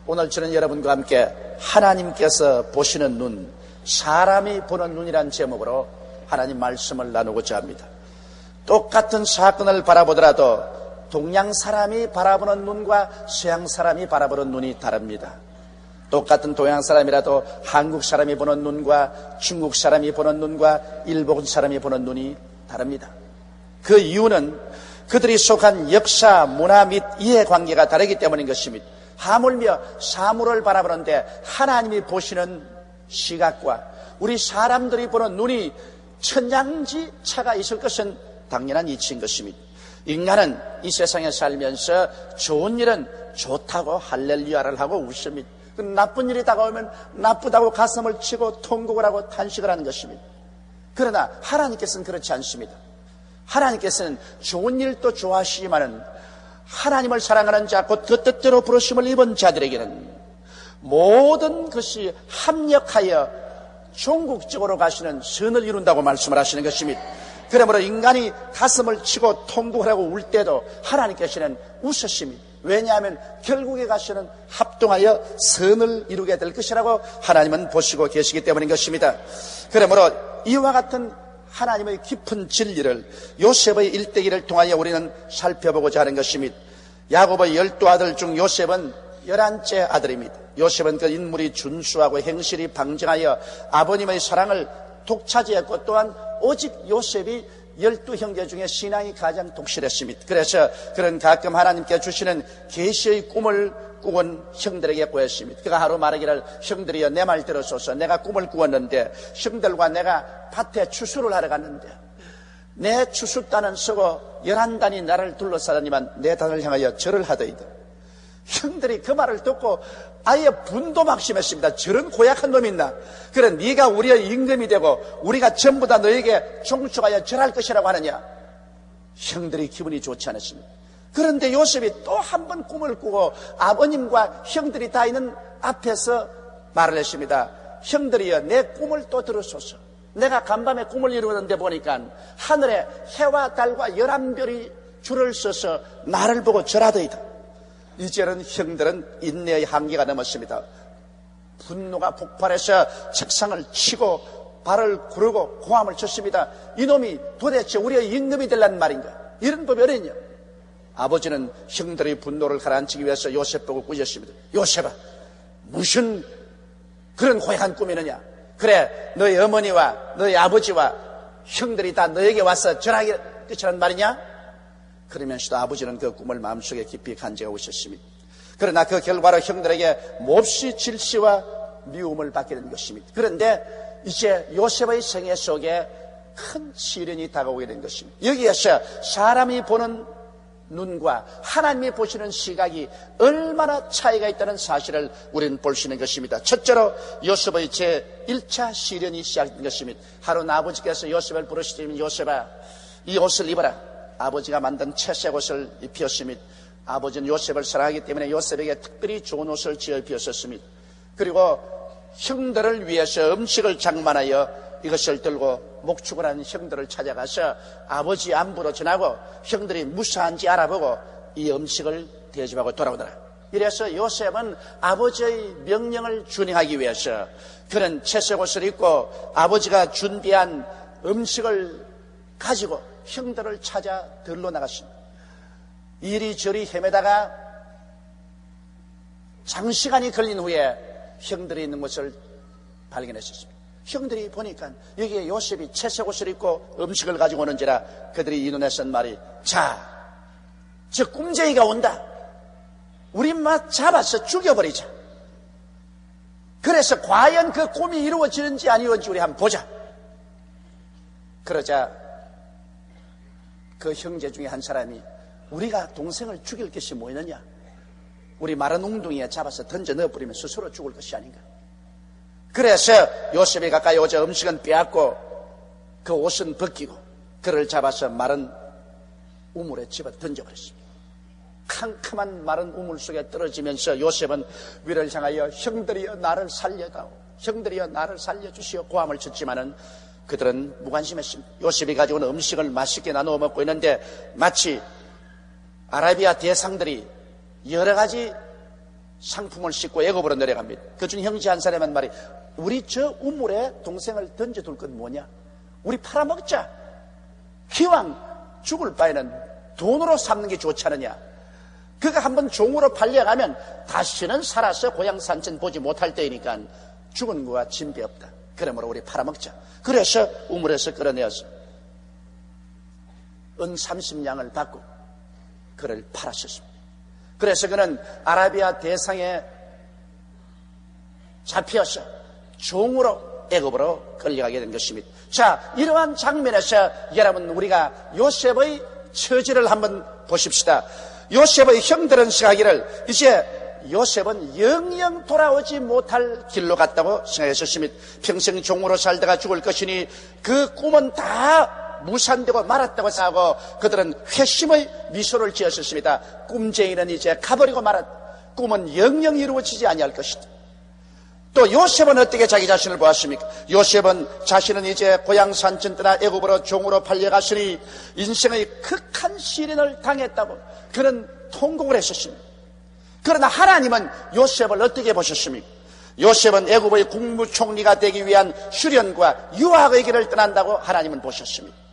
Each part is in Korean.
오늘 저는 여러분과 함께 하나님께서 보시는 눈, 사람이 보는 눈이란 제목으로 하나님 말씀을 나누고자 합니다. 똑같은 사건을 바라보더라도 동양 사람이 바라보는 눈과 서양 사람이 바라보는 눈이 다릅니다. 똑같은 동양 사람이라도 한국 사람이 보는 눈과 중국 사람이 보는 눈과 일본 사람이 보는 눈이 다릅니다. 그 이유는 그들이 속한 역사, 문화 및 이해관계가 다르기 때문인 것입니다. 하물며 사물을 바라보는데 하나님이 보시는 시각과 우리 사람들이 보는 눈이 천양지 차가 있을 것은 당연한 이치인 것입니다. 인간은 이 세상에 살면서 좋은 일은 좋다고 할렐루야를 하고 웃습니다. 나쁜 일이 다가오면 나쁘다고 가슴을 치고 통곡을 하고 탄식을 하는 것입니다. 그러나 하나님께서는 그렇지 않습니다. 하나님께서는 좋은 일도 좋아하시지만은 하나님을 사랑하는 자, 곧 그 뜻대로 부르심을 입은 자들에게는 모든 것이 합력하여 종국적으로 가시는 선을 이룬다고 말씀을 하시는 것입니다. 그러므로 인간이 가슴을 치고 통곡을 하고 울 때도 하나님께서는 웃으십니다. 왜냐하면 결국에 가시는 합동하여 선을 이루게 될 것이라고 하나님은 보시고 계시기 때문인 것입니다. 그러므로 이와 같은 하나님의 깊은 진리를 요셉의 일대기를 통하여 우리는 살펴보고자 하는 것입니다. 야곱의 12아들 중 요셉은 11째 아들입니다. 요셉은 그 인물이 준수하고 행실이 방정하여 아버님의 사랑을 독차지했고 또한 오직 요셉이 12형제 중에 신앙이 가장 독실했습니다. 그래서 그는 가끔 하나님께 주시는 계시의 꿈을 꾸은 형들에게 보였습니다. 그가 하루 말하기를 형들이여 내 말 들어소서. 내가 꿈을 꾸었는데 형들과 내가 밭에 추수를 하러 갔는데 내 추수단은 서고 11단이 나를 둘러싸더니만 내 단을 향하여 절을 하더이다. 형들이 그 말을 듣고 아예 분도막심했습니다. 저런 고약한 놈이 있나? 그래 네가 우리의 임금이 되고 우리가 전부 다 너에게 종축하여 절할 것이라고 하느냐? 형들이 기분이 좋지 않았습니다. 그런데 요셉이 또 한 번 꿈을 꾸고 아버님과 형들이 다 있는 앞에서 말을 했습니다. 형들이여 내 꿈을 또 들으소서. 내가 간밤에 꿈을 이루는데 보니까 하늘에 해와 달과 11별이 줄을 서서 나를 보고 절하더이다. 이제는 형들은 인내의 한계가 넘었습니다. 분노가 폭발해서 책상을 치고 발을 구르고 고함을 쳤습니다. 이놈이 도대체 우리의 임금이 되려는 말인가? 이런 법이 어딨냐? 아버지는 형들의 분노를 가라앉히기 위해서 요셉 보고 꾸짖습니다. 요셉아, 무슨 그런 고약한 꿈이느냐? 그래, 너희 어머니와 너희 아버지와 형들이 다 너에게 와서 절하게 끝이란 말이냐? 그러면서도 아버지는 그 꿈을 마음속에 깊이 간직하고 있었습니다. 그러나 그 결과로 형들에게 몹시 질시와 미움을 받게 된 것입니다. 그런데 이제 요셉의 생애 속에 큰 시련이 다가오게 된 것입니다. 여기에서 사람이 보는 눈과 하나님이 보시는 시각이 얼마나 차이가 있다는 사실을 우리는 볼 수 있는 것입니다. 첫째로 요셉의 제1차 시련이 시작된 것입니다. 하루는 아버지께서 요셉을 부르시더니 요셉아, 이 옷을 입어라. 아버지가 만든 채색 옷을 입혔습니다. 아버지는 요셉을 사랑하기 때문에 요셉에게 특별히 좋은 옷을 지어 입혔었습니다. 그리고 형들을 위해서 음식을 장만하여 이것을 들고 목축을 하는 형들을 찾아가서 아버지 안부로 전하고 형들이 무사한지 알아보고 이 음식을 대접하고 돌아오더라. 이래서 요셉은 아버지의 명령을 준행하기 위해서 그는 채색 옷을 입고 아버지가 준비한 음식을 가지고 형들을 찾아 들러 나갔습니다. 이리저리 헤매다가 장시간이 걸린 후에 형들이 있는 것을 발견했었습니다. 형들이 보니까 여기에 요셉이 채색 옷을 입고 음식을 가지고 오는지라 그들이 이 눈에 쓴 말이 자, 저 꿈쟁이가 온다. 우리 막 잡아서 죽여버리자. 그래서 과연 그 꿈이 이루어지는지 아니었는지 우리 한번 보자. 그러자 그 형제 중에 한 사람이 우리가 동생을 죽일 것이 뭐였느냐? 우리 마른 웅둥이에 잡아서 던져 넣어버리면 스스로 죽을 것이 아닌가? 그래서 요셉이 가까이 오자 음식은 빼앗고 그 옷은 벗기고 그를 잡아서 마른 우물에 집어 던져버렸습니다. 캄캄한 마른 우물 속에 떨어지면서 요셉은 위를 향하여 형들이여 나를 살려다오, 형들이여 나를 살려주시오 고함을 쳤지만은 그들은 무관심했습니다. 요셉이 가지고 온 음식을 맛있게 나누어 먹고 있는데 마치 아라비아 대상들이 여러 가지 상품을 싣고 애굽으로 내려갑니다. 그중 형제 한 사람한 말이, 우리 저 우물에 동생을 던져둘 건 뭐냐? 우리 팔아먹자. 기왕 죽을 바에는 돈으로 삼는 게 좋지 않느냐? 그가 한번 종으로 팔려가면 다시는 살아서 고향 산천 보지 못할 때이니까 죽은 거와 진배 없다. 그러므로 우리 팔아먹자. 그래서 우물에서 끌어내어서 은 30냥을 받고 그를 팔았었습니다. 그래서 그는 아라비아 대상에 잡혀서 종으로 애굽으로 끌려가게 된 것입니다. 자, 이러한 장면에서 여러분, 우리가 요셉의 처지를 한번 보십시다. 요셉의 형들은 생각하기를 이제 요셉은 영영 돌아오지 못할 길로 갔다고 생각했었습니다. 평생 종으로 살다가 죽을 것이니 그 꿈은 다 무산되고 말았다고 생각하고 그들은 회심의 미소를 지었었습니다. 꿈쟁이는 이제 가버리고 말았다. 꿈은 영영 이루어지지 아니할 것이다. 또 요셉은 어떻게 자기 자신을 보았습니까? 요셉은 자신은 이제 고향 산천 떠나 애굽으로 종으로 팔려갔으니 인생의 극한 시련을 당했다고 그는 통곡을 했었습니다. 그러나 하나님은 요셉을 어떻게 보셨습니까? 요셉은 애굽의 국무총리가 되기 위한 수련과 유학의 길을 떠난다고 하나님은 보셨습니다.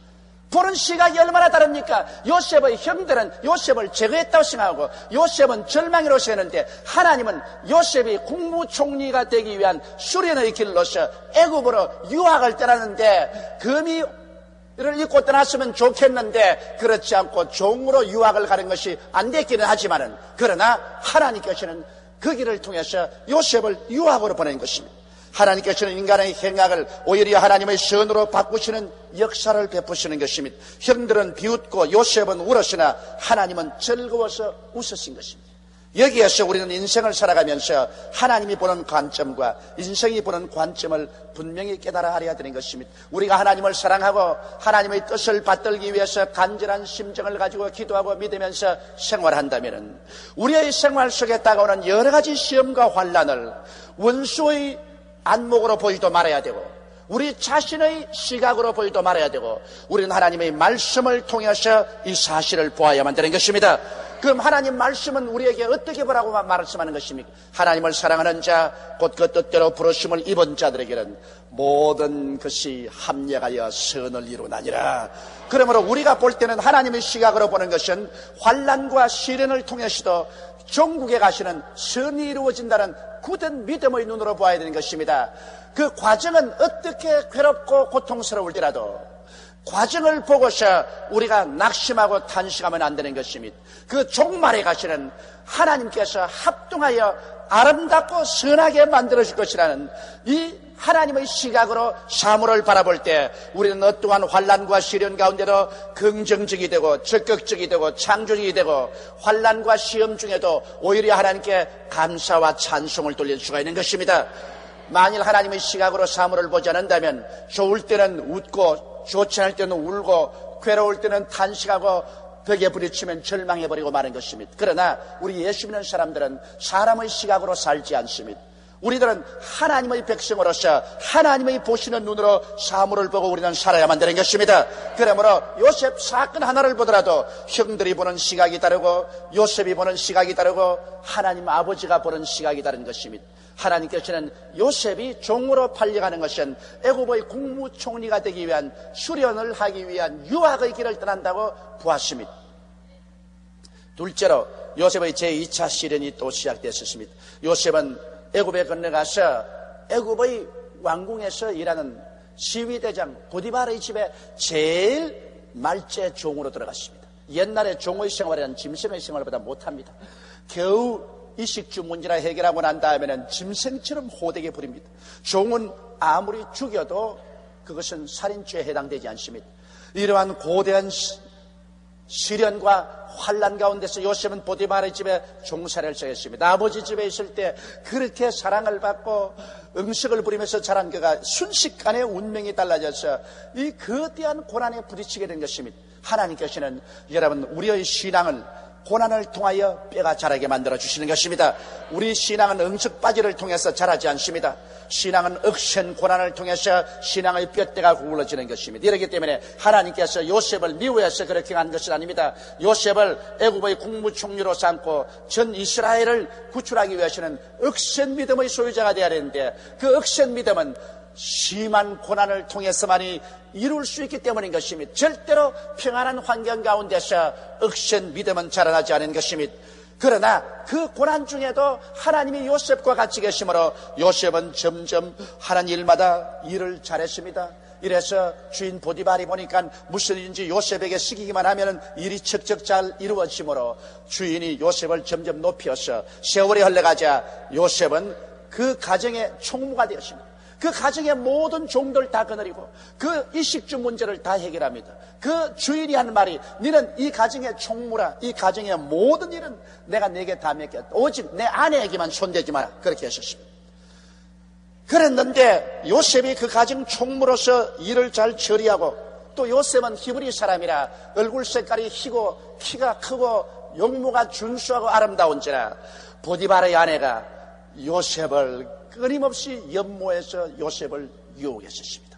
보는 시각이 얼마나 다릅니까? 요셉의 형들은 요셉을 제거했다고 생각하고 요셉은 절망으로 생각했는데 하나님은 요셉이 국무총리가 되기 위한 수련의 길로서 애굽으로 유학을 떠나는데 금이를 입고 떠났으면 좋겠는데 그렇지 않고 종으로 유학을 가는 것이 안 됐기는 하지만은 그러나 하나님께서는 그 길을 통해서 요셉을 유학으로 보낸 것입니다. 하나님께서는 인간의 행악을 오히려 하나님의 선으로 바꾸시는 역사를 베푸시는 것입니다. 형들은 비웃고 요셉은 울었으나 하나님은 즐거워서 웃으신 것입니다. 여기에서 우리는 인생을 살아가면서 하나님이 보는 관점과 인생이 보는 관점을 분명히 깨달아 알아야 되는 것입니다. 우리가 하나님을 사랑하고 하나님의 뜻을 받들기 위해서 간절한 심정을 가지고 기도하고 믿으면서 생활한다면 우리의 생활 속에 다가오는 여러 가지 시험과 환난을 원수의 안목으로 보이도 말아야 되고 우리 자신의 시각으로 보이도 말아야 되고 우리는 하나님의 말씀을 통해서 이 사실을 보아야만 되는 것입니다. 그럼 하나님 말씀은 우리에게 어떻게 보라고 말씀하는 것입니까? 하나님을 사랑하는 자 곧 그 뜻대로 부르심을 입은 자들에게는 모든 것이 합력하여 선을 이루나니라. 그러므로 우리가 볼 때는 하나님의 시각으로 보는 것은 환난과 시련을 통해서도 종국에 가시는 선이 이루어진다는 굳은 믿음의 눈으로 보아야 되는 것입니다. 그 과정은 어떻게 괴롭고 고통스러울지라도 과정을 보고서 우리가 낙심하고 탄식하면 안 되는 것입니다. 그 종말에 가시는 하나님께서 합동하여 아름답고 선하게 만들어줄 것이라는 이 하나님의 시각으로 사물을 바라볼 때 우리는 어떠한 환난과 시련 가운데도 긍정적이 되고 적극적이 되고 창조적이 되고 환난과 시험 중에도 오히려 하나님께 감사와 찬송을 돌릴 수가 있는 것입니다. 만일 하나님의 시각으로 사물을 보지 않는다면 좋을 때는 웃고 좋지 않을 때는 울고 괴로울 때는 탄식하고 벽에 부딪히면 절망해버리고 마는 것입니다. 그러나 우리 예수 믿는 사람들은 사람의 시각으로 살지 않습니다. 우리들은 하나님의 백성으로서 하나님의 보시는 눈으로 사물을 보고 우리는 살아야만 되는 것입니다. 그러므로 요셉 사건 하나를 보더라도 형들이 보는 시각이 다르고 요셉이 보는 시각이 다르고 하나님 아버지가 보는 시각이 다른 것입니다. 하나님께서는 요셉이 종으로 팔려가는 것은 애굽의 국무총리가 되기 위한 수련을 하기 위한 유학의 길을 떠난다고 보았습니다. 둘째로 요셉의 제2차 시련이 또 시작됐었습니다. 요셉은 애굽에 건너가서 애굽의 왕궁에서 일하는 시위대장 보디발의 집에 제일 말째 종으로 들어갔습니다. 옛날에 종의 생활은 짐승의 생활보다 못합니다. 겨우 이식주 문제나 해결하고 난 다음에는 짐승처럼 호되게 부립니다. 종은 아무리 죽여도 그것은 살인죄에 해당되지 않습니다. 이러한 고대한 시련과 환난 가운데서 요셉은 보디발의 집에 종살이를 시작했습니다. 아버지 집에 있을 때 그렇게 사랑을 받고 음식을 부리면서 자란 그가 순식간에 운명이 달라져서 이 거대한 고난에 부딪히게 된 것입니다. 하나님께서는 여러분 우리의 신앙을 고난을 통하여 뼈가 자라게 만들어 주시는 것입니다. 우리 신앙은 응석바지를 통해서 자라지 않습니다. 신앙은 억센 고난을 통해서 신앙의 뼈대가 구부러지는 것입니다. 이렇기 때문에 하나님께서 요셉을 미워해서 그렇게 한 것은 아닙니다. 요셉을 애굽의 국무총리로 삼고 전 이스라엘을 구출하기 위해서는 억센 믿음의 소유자가 되어야 되는데, 그 억센 믿음은 심한 고난을 통해서만이 이룰 수 있기 때문인 것입니다. 절대로 평안한 환경 가운데서 억센 믿음은 자라나지 않은 것입니다. 그러나 그 고난 중에도 하나님이 요셉과 같이 계심으로 요셉은 점점 하는 일마다 일을 잘했습니다. 이래서 주인 보디발이 보니까 무슨 일인지 요셉에게 시키기만 하면 일이 척척 잘 이루어지므로 주인이 요셉을 점점 높여서 세월이 흘러가자 요셉은 그 가정의 총무가 되었습니다. 그 가정의 모든 종들 다 거느리고 그 이식주 문제를 다 해결합니다. 그 주인이 하는 말이, 너는 이 가정의 총무라, 이 가정의 모든 일은 내가 네게 다 맡겼다. 오직 내 아내에게만 손대지 마라. 그렇게 하셨습니다. 그랬는데 요셉이 그 가정 총무로서 일을 잘 처리하고, 또 요셉은 히브리 사람이라 얼굴 색깔이 희고 키가 크고 용모가 준수하고 아름다운지라 보디발의 아내가 요셉을 끊임없이 연모해서 요셉을 유혹했었습니다.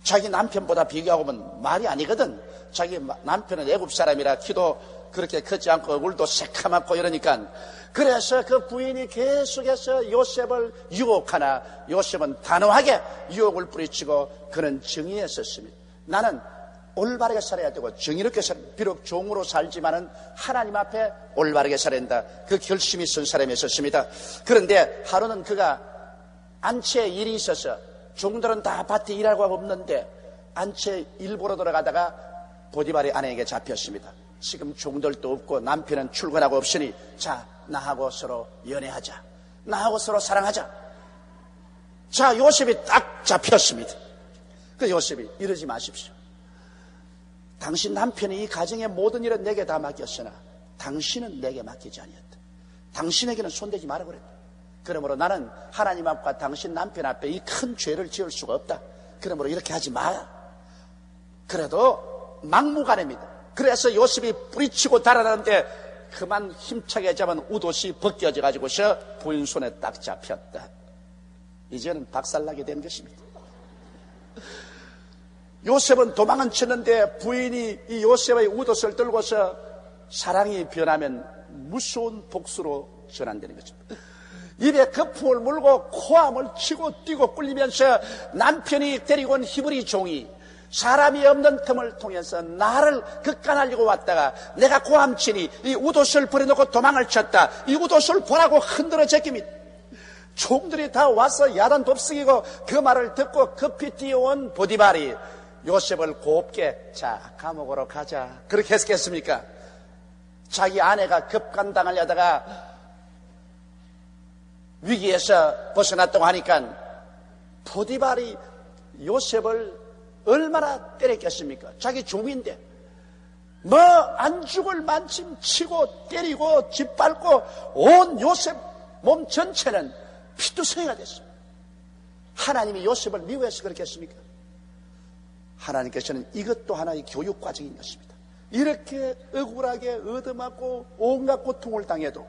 자기 남편보다 비교하고 보면 말이 아니거든. 자기 남편은 애굽 사람이라 키도 그렇게 크지 않고 얼굴도 새카맣고 이러니까, 그래서 그 부인이 계속해서 요셉을 유혹하나 요셉은 단호하게 유혹을 뿌리치고 그는 정의했었습니다. 나는 올바르게 살아야 되고 정의롭게 살아야 된다. 비록 종으로 살지만은 하나님 앞에 올바르게 살아야 된다. 그 결심이 쓴 사람이었습니다. 그런데 하루는 그가 안채에 일이 있어서, 종들은 다 밭에 일하고 없는데 안채 일 보러 돌아가다가 보디발의 아내에게 잡혔습니다. 지금 종들도 없고 남편은 출근하고 없으니, 자, 나하고 서로 연애하자. 나하고 서로 사랑하자. 자, 요셉이 딱 잡혔습니다. 그 요셉이, 이러지 마십시오. 당신 남편이 이 가정의 모든 일은 내게 다 맡겼으나 당신은 내게 맡기지 아니었다. 당신에게는 손대지 마라 그랬다. 그러므로 나는 하나님 앞과 당신 남편 앞에 이 큰 죄를 지을 수가 없다. 그러므로 이렇게 하지 마라. 그래도 막무가내입니다. 그래서 요셉이 뿌리치고 달아나는데 그만 힘차게 잡은 웃옷이 벗겨져 가지고서 부인 손에 딱 잡혔다. 이제는 박살나게 된 것입니다. 요셉은 도망은 쳤는데 부인이 이 요셉의 웃옷을 들고서 사랑이 변하면 무서운 복수로 전환되는 거죠. 입에 거품을 물고 코암을 치고 뛰고 꿀리면서 남편이 데리고 온 히브리 종이 사람이 없는 틈을 통해서 나를 극간하려고 왔다가 내가 고함치니 이 웃옷을 버려놓고 도망을 쳤다. 이 웃옷을 보라고 흔들어 제낍니다. 종들이 다 와서 야단 돕쓰기고 그 말을 듣고 급히 뛰어온 보디발이 요셉을 곱게, 자, 감옥으로 가자, 그렇게 했겠습니까? 자기 아내가 급간당하려다가 위기에서 벗어났다고 하니까 보디발이 요셉을 얼마나 때렸겠습니까? 자기 종인데 뭐 안 죽을 만침 치고 때리고 짓밟고 온 요셉 몸 전체는 피투성이가 됐습니다. 하나님이 요셉을 미워해서 그렇겠습니까? 하나님께서는 이것도 하나의 교육 과정인 것입니다. 이렇게 억울하게 얻어맞고 온갖 고통을 당해도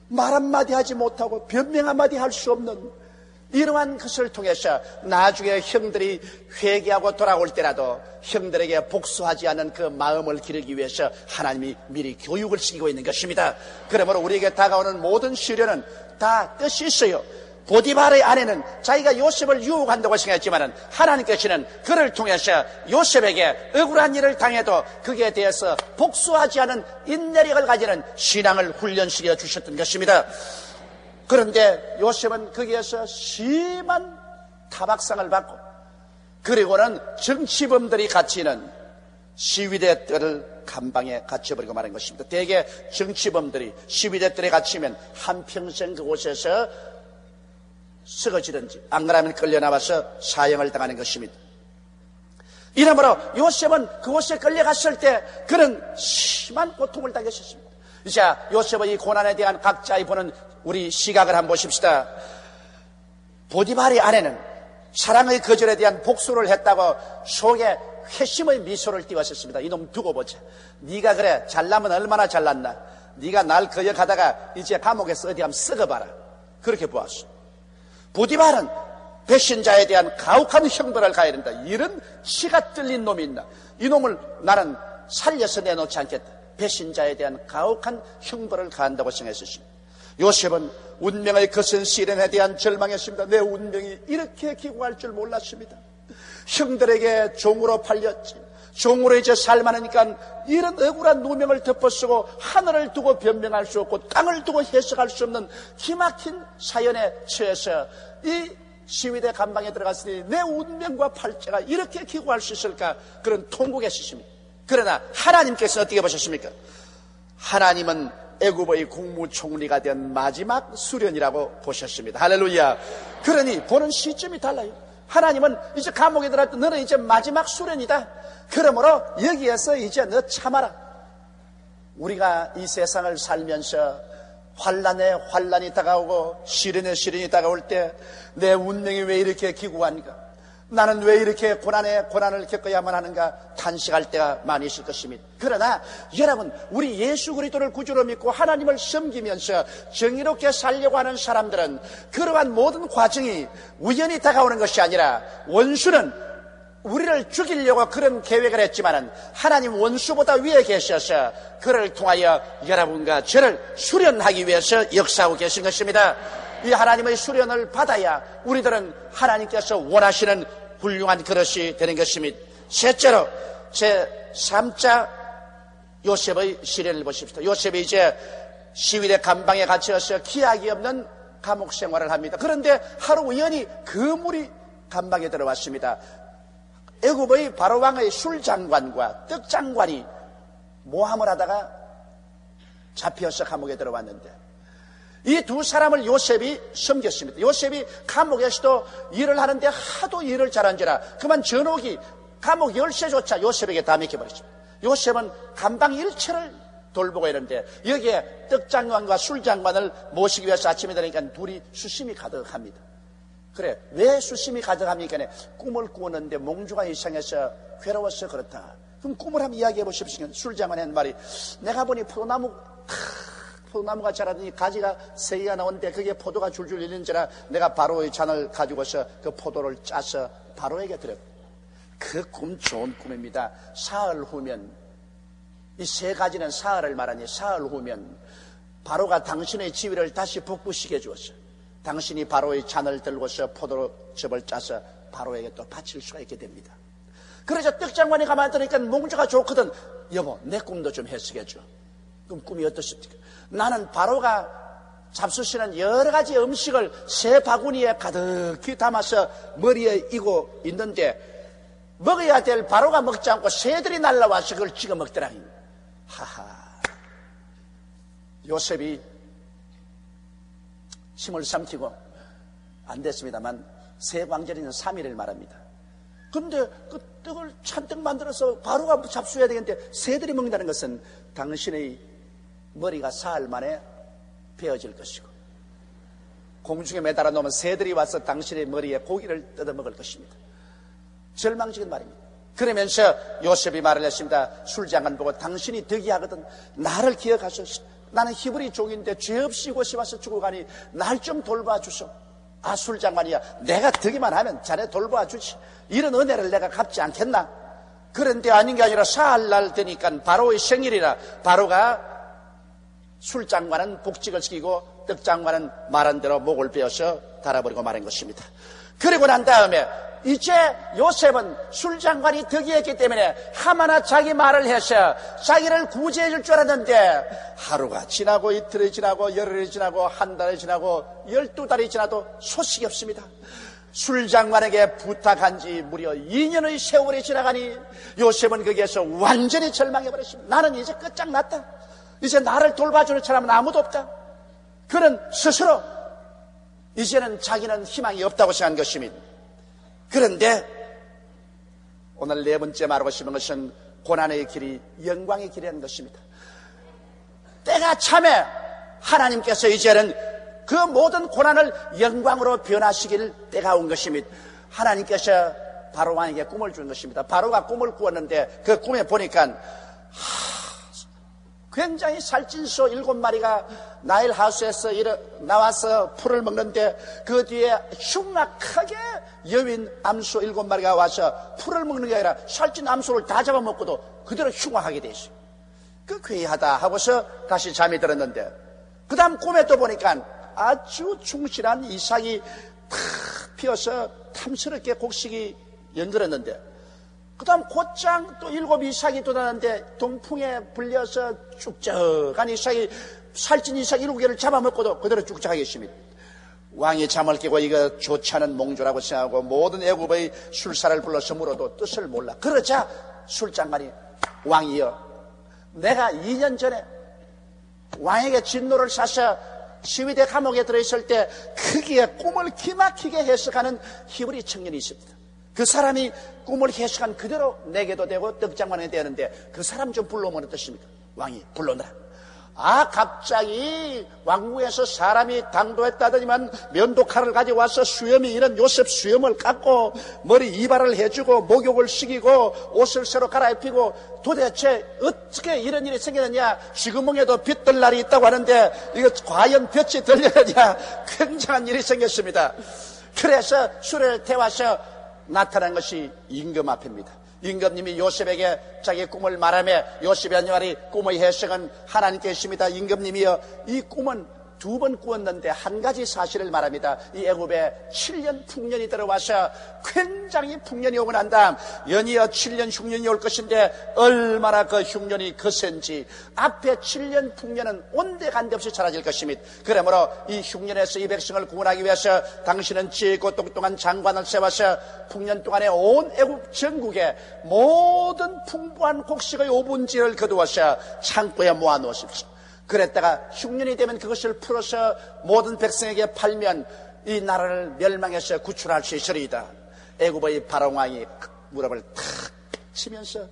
말 한마디 하지 못하고 변명 한마디 할 수 없는 이러한 것을 통해서 나중에 형들이 회개하고 돌아올 때라도 형들에게 복수하지 않는 그 마음을 기르기 위해서 하나님이 미리 교육을 시키고 있는 것입니다. 그러므로 우리에게 다가오는 모든 시련은 다 뜻이 있어요. 보디발의 아내는 자기가 요셉을 유혹한다고 생각했지만 하나님께서는 그를 통해서 요셉에게 억울한 일을 당해도 거기에 대해서 복수하지 않은 인내력을 가지는 신앙을 훈련시켜 주셨던 것입니다. 그런데 요셉은 거기에서 심한 타박상을 받고, 그리고는 정치범들이 갇히는 시위대들을 감방에 갇혀버리고 말한 것입니다. 대개 정치범들이 시위대들에 갇히면 한평생 그곳에서 썩어지든지 안 그러면 끌려나와서 사형을 당하는 것입니다. 이러므로 요셉은 그곳에 끌려갔을 때 그런 심한 고통을 당했었습니다. 자, 요셉의 이 고난에 대한 각자의 보는 우리 시각을 한번 보십시다. 보디발의 아내는 사랑의 거절에 대한 복수를 했다고 속에 회심의 미소를 띄웠었습니다. 이놈 두고 보자. 네가 그래 잘나면 얼마나 잘났나. 네가 날 거역하다가 이제 감옥에서 어디 한번 썩어봐라. 그렇게 보았어. 부디발은 배신자에 대한 가혹한 형벌을 가야 된다. 이런 치가 뚫린 놈이 있나? 이 놈을 나는 살려서 내놓지 않겠다. 배신자에 대한 가혹한 형벌을 가한다고 생각했습니다. 요셉은 운명의 거센 시련에 대한 절망했습니다. 내 운명이 이렇게 기구할 줄 몰랐습니다. 형들에게 종으로 팔렸지. 종으로 이제 살만하니까 이런 억울한 누명을 덮어쓰고 하늘을 두고 변명할 수 없고 땅을 두고 해석할 수 없는 기막힌 사연에 처해서 이 시위대 감방에 들어갔으니 내 운명과 팔자가 이렇게 기구할 수 있을까? 그런 통곡에 있으십니다. 그러나 하나님께서 어떻게 보셨습니까? 하나님은 애굽의 국무총리가 된 마지막 수련이라고 보셨습니다. 할렐루야. 그러니 보는 시점이 달라요. 하나님은 이제 감옥에 들어갈 때 너는 이제 마지막 수련이다. 그러므로 여기에서 이제 너 참아라. 우리가 이 세상을 살면서 환난에 환난이 다가오고 시련에 시련이 다가올 때 내 운명이 왜 이렇게 기구한가? 나는 왜 이렇게 고난에 고난을 겪어야만 하는가? 탄식할 때가 많이 있을 것입니다. 그러나 여러분, 우리 예수 그리스도를 구주로 믿고 하나님을 섬기면서 정의롭게 살려고 하는 사람들은 그러한 모든 과정이 우연히 다가오는 것이 아니라 원수는 우리를 죽이려고 그런 계획을 했지만은 하나님 원수보다 위에 계셔서 그를 통하여 여러분과 저를 수련하기 위해서 역사하고 계신 것입니다. 이 하나님의 수련을 받아야 우리들은 하나님께서 원하시는 훌륭한 그릇이 되는 것입니다. 셋째로 제 3자 요셉의 시련을 보십시오. 요셉이 이제 시위대 감방에 갇혀서 기약이 없는 감옥 생활을 합니다. 그런데 하루 우연히 그물이 감방에 들어왔습니다. 애굽의 바로왕의 술장관과 떡장관이 모함을 하다가 잡혀서 감옥에 들어왔는데 이 두 사람을 요셉이 섬겼습니다. 요셉이 감옥에서도 일을 하는데 하도 일을 잘한지라 그만 전옥이 감옥 열쇠조차 요셉에게 다 맡겨버렸습니다. 요셉은 감방 일체를 돌보고 있는데 여기에 떡장관과 술장관을 모시기 위해서 아침에 되니까 둘이 수심이 가득합니다. 그래, 왜 수심이 가득합니까? 꿈을 꾸었는데 몽주가 이상해서 괴로워서 그렇다. 그럼 꿈을 한번 이야기해 보십시오. 술장관이 한 말이, 내가 보니 포도나무가 자라더니 가지가 3개가 나오는데 그게 포도가 줄줄 있는지라 내가 바로의 잔을 가지고서 그 포도를 짜서 바로에게 드렸다. 그 꿈 좋은 꿈입니다. 사흘 후면, 이 3가지는 사흘을 말하니 사흘 후면 바로가 당신의 지위를 다시 복부시켜 주었어요. 당신이 바로의 잔을 들고서 포도즙을 짜서 바로에게 또 바칠 수가 있게 됩니다. 그래서 떡장관이 가만히 들으니까 몽주가 좋거든. 여보, 내 꿈도 좀 해석해줘. 그럼 꿈이 어떻습니까? 나는 바로가 잡수시는 여러 가지 음식을 3바구니에 가득히 담아서 머리에 이고 있는데 먹어야 될 바로가 먹지 않고 새들이 날라와서 그걸 찍어 먹더라. 하하. 요셉이 힘을 삼키고 안 됐습니다만 세광절이는 3일을 말합니다. 근데 그 떡을 잔뜩 만들어서 바로가 잡수해야 되겠는데 새들이 먹는다는 것은 당신의 머리가 사흘 만에 베어질 것이고 공중에 매달아 놓으면 새들이 와서 당신의 머리에 고기를 뜯어먹을 것입니다. 절망적인 말입니다. 그러면서 요셉이 말을 했습니다. 술장관 보고 당신이 덕이하거든 나를 기억하소서. 나는 히브리 종인데 죄 없이 이곳에 와서 죽어가니 날 좀 돌봐주소. 아, 술장관이야, 내가 덕이만 하면 자네 돌봐주지. 이런 은혜를 내가 갚지 않겠나? 그런데 아닌 게 아니라 사흘날 되니까 바로의 생일이라 바로가 술장관은 복직을 시키고 떡장관은 말한 대로 목을 베어서 달아버리고 말한 것입니다. 그리고 난 다음에 이제 요셉은 술장관이 덕이었기 때문에 하마나 자기 말을 해서 자기를 구제해 줄 줄 알았는데 하루가 지나고 이틀이 지나고 열흘이 지나고 한 달이 지나고 12달이 지나도 소식이 없습니다. 술장관에게 부탁한 지 무려 2년의 세월이 지나가니 요셉은 거기에서 완전히 절망해버렸습니다. 나는 이제 끝장났다. 이제 나를 돌봐주는 사람은 아무도 없다. 그는 스스로 이제는 자기는 희망이 없다고 생각한 것입니다. 그런데 오늘 4번째 말하고 싶은 것은 고난의 길이 영광의 길이라는 것입니다. 때가 참에 하나님께서 이제는 그 모든 고난을 영광으로 변화시킬 때가 온 것입니다. 하나님께서 바로왕에게 꿈을 준 것입니다. 바로가 꿈을 꾸었는데 그 꿈에 보니까 굉장히 살찐 소 7마리가 나일 하우스에서 나와서 풀을 먹는데 그 뒤에 흉악하게 여윈 암소 7마리가 와서 풀을 먹는 게 아니라 살찐 암소를 다 잡아먹고도 그대로 흉악하게 돼 있어요. 그 괴이하다 하고서 다시 잠이 들었는데 그 다음 꿈에 또 보니까 아주 충실한 이삭이 탁 피어서 탐스럽게 곡식이 연들었는데 그 다음 곧장 또 7 이삭이 또 나는데 동풍에 불려서 쭉쭉한 이삭이 살찐 이삭 7개를 잡아먹고도 그대로 쭉쭉하게 있습니다. 왕이 잠을 깨고 이거 좋지 않은 몽조라고 생각하고 모든 애굽의 술사를 불러서 물어도 뜻을 몰라. 그러자 술장관이 왕이여, 내가 2년 전에 왕에게 진노를 사서 시위대 감옥에 들어있을 때 크기에 꿈을 기막히게 해석하는 히브리 청년이 있습니다. 그 사람이 꿈을 해석한 그대로 내게도 되고 떡장관에 되는데 그 사람 좀 불러오면 어떻습니까? 왕이 불러오느라. 갑자기 왕궁에서 사람이 당도했다더니만 면도칼을 가져와서 수염이 이런 요셉 수염을 깎고 머리 이발을 해주고 목욕을 시키고 옷을 새로 갈아입히고 도대체 어떻게 이런 일이 생겼느냐. 지구멍에도 빛 들 날이 있다고 하는데 이거 과연 빛이 들려느냐. 굉장한 일이 생겼습니다. 그래서 수레를 태워서 나타난 것이 임금 앞입니다. 임금님이 요셉에게 자기 꿈을 말하며 요셉의 말이 꿈의 해석은 하나님께 있습니다. 임금님이여, 이 꿈은 2번 꾸었는데 한 가지 사실을 말합니다. 이 애굽에 7년 풍년이 들어와서 굉장히 풍년이 오고 난 다음 연이어 7년 흉년이 올 것인데 얼마나 그 흉년이 거센지 앞에 7년 풍년은 온데간데 없이 사라질 것입니다. 그러므로 이 흉년에서 이 백성을 구원하기 위해서 당신은 지혜 있고 똑똑한 장관을 세워서 풍년 동안에 온 애굽 전국에 모든 풍부한 곡식의 5분지를 거두어서 창고에 모아놓으십시오. 그랬다가 흉년이 되면 그것을 풀어서 모든 백성에게 팔면 이 나라를 멸망해서 구출할 수 있으리이다. 애굽의 바로왕이 무릎을 탁 치면서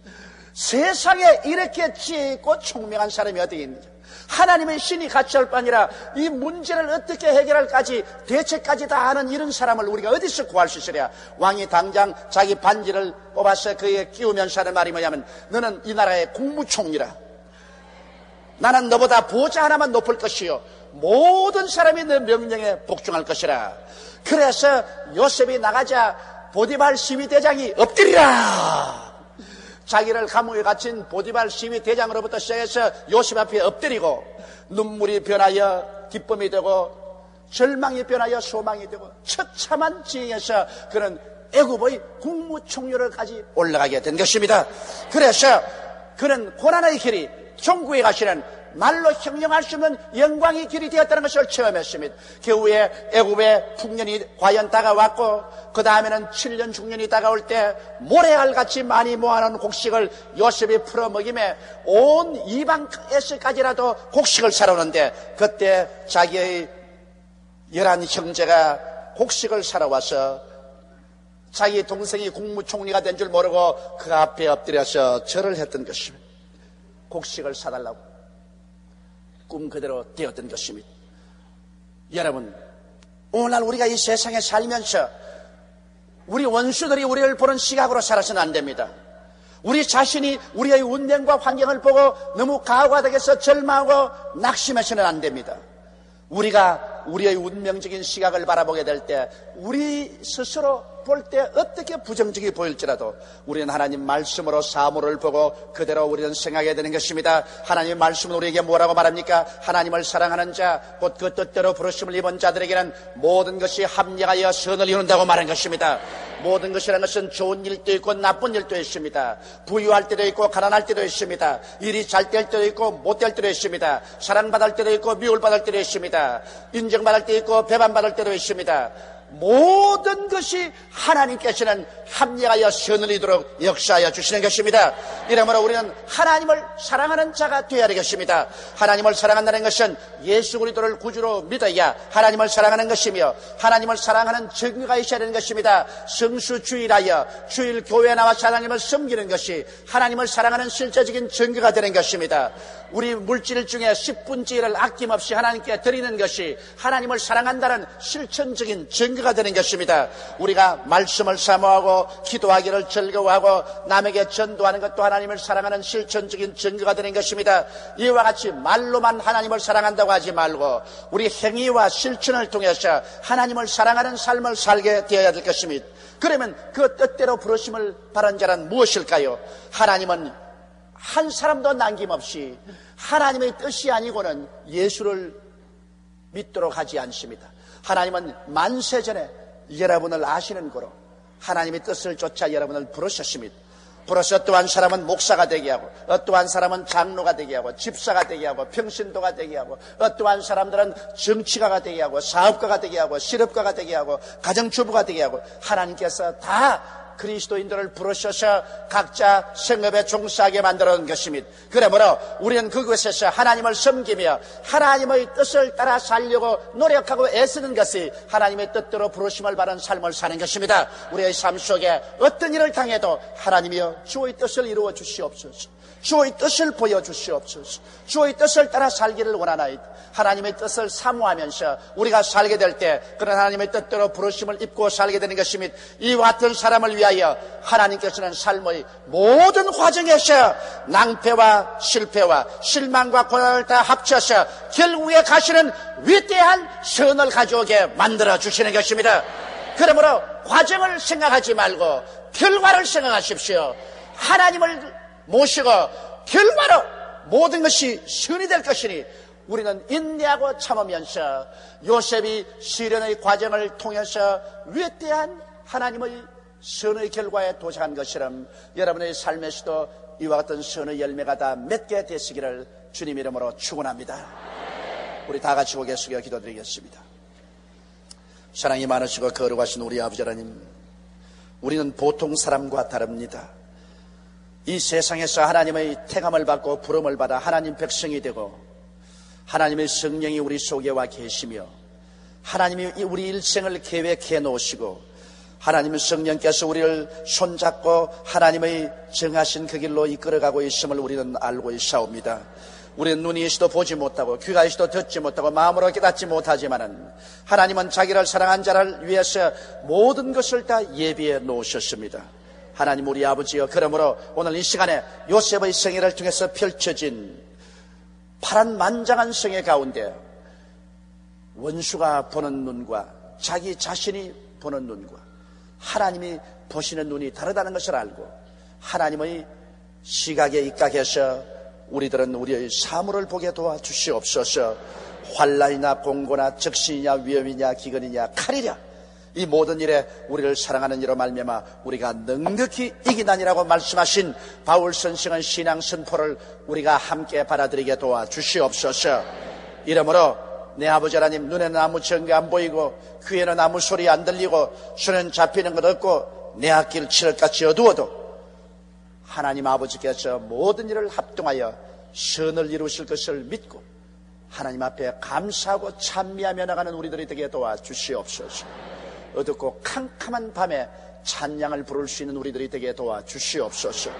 세상에 이렇게 지혜 있고 총명한 사람이 어디 있느냐. 하나님의 신이 같이 할 뿐 아니라 이 문제를 어떻게 해결할까지 대책까지 다 아는 이런 사람을 우리가 어디서 구할 수 있으랴. 왕이 당장 자기 반지를 뽑아서 그에 끼우면서 하는 말이 뭐냐면 너는 이 나라의 국무총리라. 나는 너보다 보좌 하나만 높을 것이요 모든 사람이 너 명령에 복종할 것이라. 그래서 요셉이 나가자 보디발 시위대장이 엎드리라. 자기를 감옥에 갇힌 보디발 시위대장으로부터 시작해서 요셉 앞에 엎드리고 눈물이 변하여 기쁨이 되고 절망이 변하여 소망이 되고 처참한 지경에서 그는 애굽의 국무총리로까지 올라가게 된 것입니다. 그래서 그는 고난의 길이 종국에 가시는 말로 형용할 수 없는 영광의 길이 되었다는 것을 체험했습니다. 겨우에 애굽의 풍년이 과연 다가왔고 그 다음에는 7년 흉년이 다가올 때 모래알같이 많이 모아놓은 곡식을 요셉이 풀어먹임에 온 이방에서까지라도 곡식을 사러오는데 그때 자기의 11 형제가 곡식을 사러 와서 자기 동생이 국무총리가 된 줄 모르고 그 앞에 엎드려서 절을 했던 것입니다. 곡식을 사달라고 꿈 그대로 되었던 것입니다. 여러분, 오늘 우리가 이 세상에 살면서 우리 원수들이 우리를 보는 시각으로 살아서는 안 됩니다. 우리 자신이 우리의 운명과 환경을 보고 너무 가관되어서 절망하고 낙심해서는 안 됩니다. 우리가 우리의 운명적인 시각을 바라보게 될 때 우리 스스로 볼 때 어떻게 부정적이 보일지라도 우리는 하나님 말씀으로 사물을 보고 그대로 우리는 생각해야 되는 것입니다. 하나님 말씀은 우리에게 뭐라고 말합니까? 하나님을 사랑하는 자 곧 그 뜻대로 부르심을 입은 자들에게는 모든 것이 합력하여 선을 이룬다고 말한 것입니다. 모든 것이라는 것은 좋은 일도 있고 나쁜 일도 있습니다. 부유할 때도 있고 가난할 때도 있습니다. 일이 잘 될 때도 있고 못 될 때도 있습니다. 사랑받을 때도 있고 미움받을 때도 있습니다. 인정받을 때도 있고 배반받을 때도 있습니다. 모든 것이 하나님께서는 합력하여 선을 이루도록 역사하여 주시는 것입니다. 이러므로 우리는 하나님을 사랑하는 자가 되어야 되겠습니다. 하나님을 사랑한다는 것은 예수 그리스도를 구주로 믿어야 하나님을 사랑하는 것이며 하나님을 사랑하는 증거가 있어야 되는 것입니다. 성수주일하여 주일 교회에 나와서 하나님을 섬기는 것이 하나님을 사랑하는 실제적인 증거가 되는 것입니다. 우리 물질 중에 10분지를 아낌없이 하나님께 드리는 것이 하나님을 사랑한다는 실천적인 증거가 증거가 되는 것입니다. 우리가 말씀을 사모하고 기도하기를 즐거워하고 남에게 전도하는 것도 하나님을 사랑하는 실천적인 증거가 되는 것입니다. 이와 같이 말로만 하나님을 사랑한다고 하지 말고 우리 행위와 실천을 통해서 하나님을 사랑하는 삶을 살게 되어야 될 것입니다. 그러면 그 뜻대로 부르심을 받은 자란 무엇일까요? 하나님은 한 사람도 남김없이 하나님의 뜻이 아니고는 예수를 믿도록 하지 않습니다. 하나님은 만세전에 여러분을 아시는 거로 하나님의 뜻을 쫓아 여러분을 부르셨습니다. 불어서 어떠한 사람은 목사가 되게 하고, 어떠한 사람은 장로가 되게 하고, 집사가 되게 하고, 평신도가 되게 하고, 어떠한 사람들은 정치가가 되게 하고, 사업가가 되게 하고, 실업가가 되게 하고, 가정주부가 되게 하고, 하나님께서 다 그리스도인들을 부르셔서 각자 생업에 종사하게 만들어 놓은 것입니다. 그러므로 우리는 그곳에서 하나님을 섬기며 하나님의 뜻을 따라 살려고 노력하고 애쓰는 것이 하나님의 뜻대로 부르심을 받은 삶을 사는 것입니다. 우리의 삶 속에 어떤 일을 당해도 하나님이여 주의 뜻을 이루어 주시옵소서, 주의 뜻을 보여주시옵소서, 주의 뜻을 따라 살기를 원하나이다. 하나님의 뜻을 사모하면서 우리가 살게 될 때 그런 하나님의 뜻대로 부르심을 입고 살게 되는 것입니다. 이와 같은 사람을 위하여 하나님께서는 삶의 모든 과정에서 낭패와 실패와 실망과 고난을 다 합쳐서 결국에 가시는 위대한 선을 가져오게 만들어 주시는 것입니다. 그러므로 과정을 생각하지 말고 결과를 생각하십시오. 하나님을 모시고 결과로 모든 것이 선이 될 것이니 우리는 인내하고 참으면서 요셉이 시련의 과정을 통해서 위대한 하나님의 선의 결과에 도착한 것처럼 여러분의 삶에서도 이와 같은 선의 열매가 다 맺게 되시기를 주님 이름으로 축원합니다. 우리 다 같이 고개 숙여 기도드리겠습니다. 사랑이 많으시고 거룩하신 우리 아버지 하나님, 우리는 보통 사람과 다릅니다. 이 세상에서 하나님의 택함을 받고 부름을 받아 하나님 백성이 되고 하나님의 성령이 우리 속에 와 계시며 하나님이 우리 일생을 계획해 놓으시고 하나님의 성령께서 우리를 손잡고 하나님의 정하신 그 길로 이끌어가고 있음을 우리는 알고 있사옵니다. 우리는 눈이 있어도 보지 못하고 귀가 있어도 듣지 못하고 마음으로 깨닫지 못하지만은 하나님은 자기를 사랑한 자를 위해서 모든 것을 다 예비해 놓으셨습니다. 하나님 우리 아버지여, 그러므로 오늘 이 시간에 요셉의 생애를 통해서 펼쳐진 파란만장한 생애 가운데 원수가 보는 눈과 자기 자신이 보는 눈과 하나님이 보시는 눈이 다르다는 것을 알고 하나님의 시각에 입각해서 우리들은 우리의 사물을 보게 도와주시옵소서. 환난이나 공고나 적신이냐 위험이냐 기근이냐 칼이냐 이 모든 일에 우리를 사랑하는 이로 말미암아 우리가 넉넉히 이기나니라고 말씀하신 바울 선생의 신앙 선포를 우리가 함께 받아들이게 도와주시옵소서. 이러므로 내 아버지 하나님, 눈에는 아무 증거 안 보이고 귀에는 아무 소리 안 들리고 손에는 잡히는 것 없고 내 앞길 칠흑같이 어두워도 하나님 아버지께서 모든 일을 합동하여 선을 이루실 것을 믿고 하나님 앞에 감사하고 찬미하며 나가는 우리들이 되게 도와주시옵소서. 어둡고 캄캄한 밤에 찬양을 부를 수 있는 우리들이 되게 도와주시옵소서.